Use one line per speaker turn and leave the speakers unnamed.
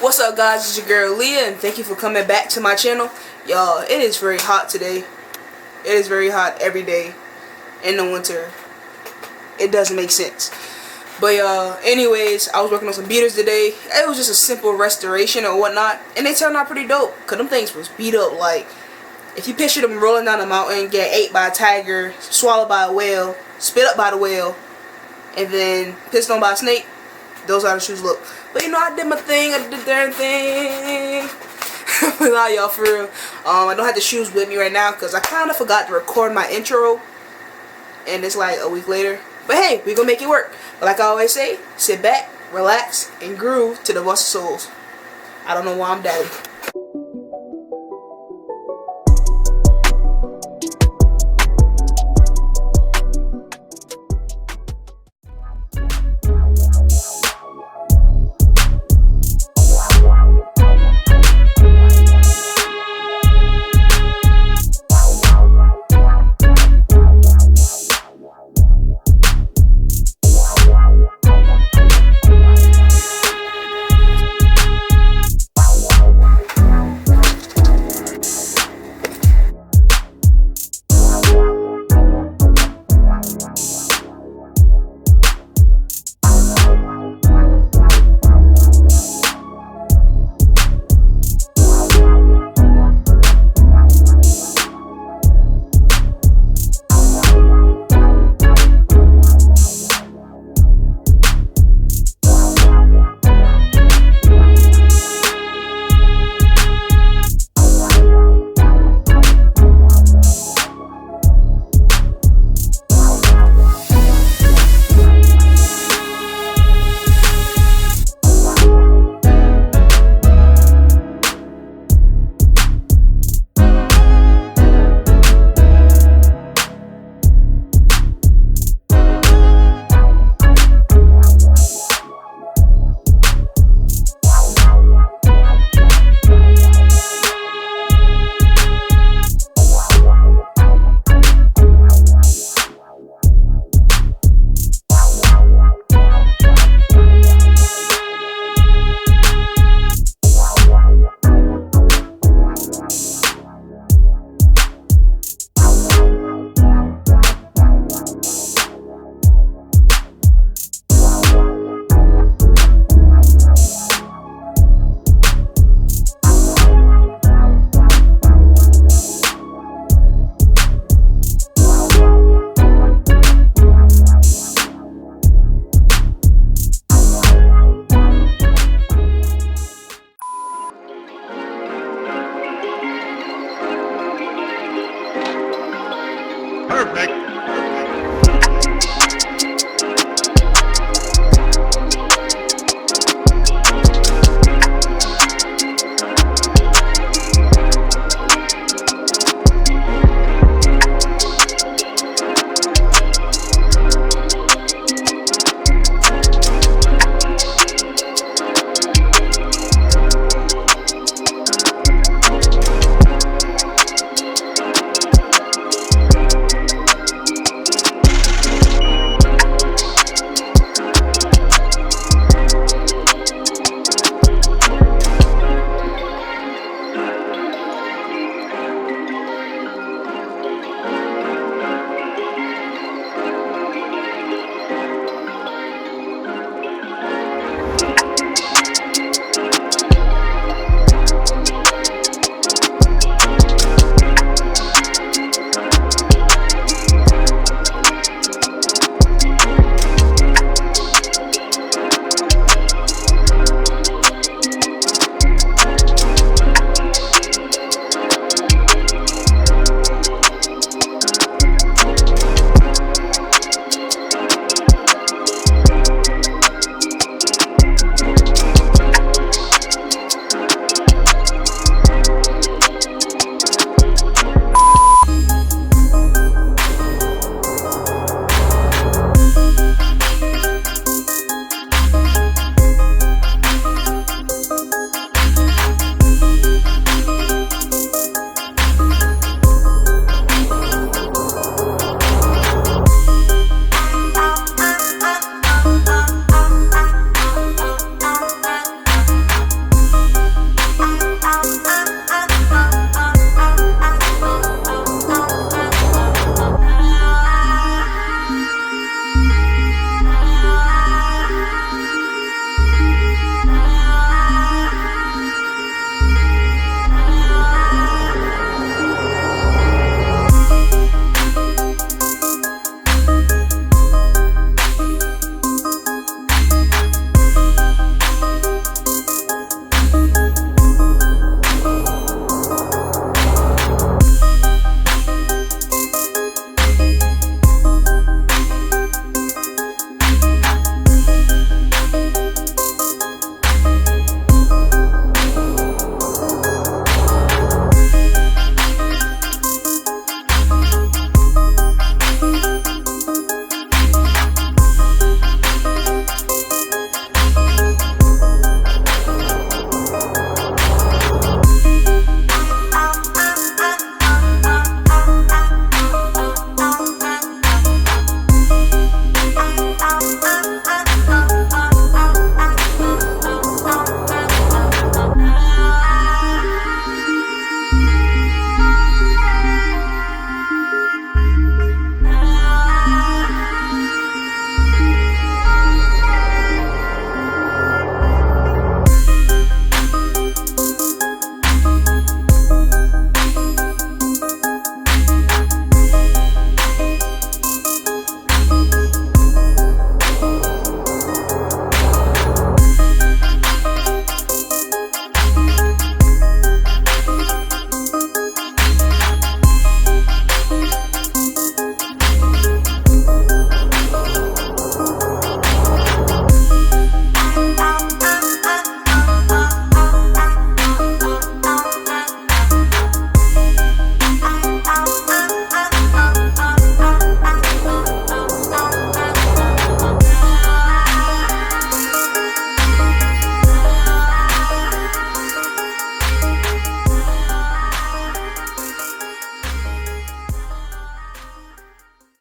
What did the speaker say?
What's up, guys? It's your girl Leah, and thank you for coming back to my channel. Y'all, it is very hot today. It is very hot every day in the winter. It doesn't make sense. But anyways, I was working on some beaters today. It was just a simple restoration or whatnot, and they turned out pretty dope. Cause them things was beat up. Like, if you picture them rolling down a mountain, get ate by a tiger, swallowed by a whale, spit up by the whale, and then pissed on by a snake. Those are the shoes look. But you know, I did my thing. I did the darn thing. But nah, y'all, for real. I don't have the shoes with me right now because I kind of forgot to record my intro. And it's like a week later. But hey, we gonna make it work. But like I always say, sit back, relax, and groove to the bust of souls. I don't know why I'm daddy.